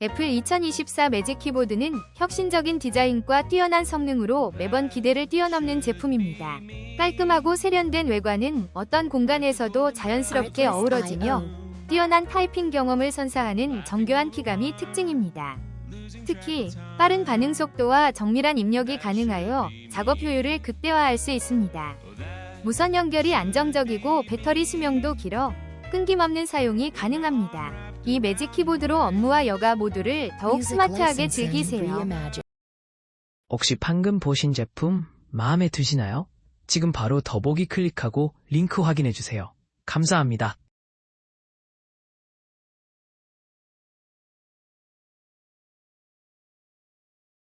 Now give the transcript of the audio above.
애플 2024 매직 키보드는 혁신적인 디자인과 뛰어난 성능으로 매번 기대를 뛰어넘는 제품입니다. 깔끔하고 세련된 외관은 어떤 공간에서도 자연스럽게 어우러지며 뛰어난 타이핑 경험을 선사하는 정교한 키감이 특징입니다. 특히 빠른 반응 속도와 정밀한 입력이 가능하여 작업 효율을 극대화할 수 있습니다. 무선 연결이 안정적이고 배터리 수명도 길어 끊김없는 사용이 가능합니다. 이 매직 키보드로 업무와 여가 모두를 더욱 스마트하게 즐기세요. 혹시 방금 보신 제품 마음에 드시나요? 지금 바로 더보기 클릭하고 링크 확인해주세요. 감사합니다.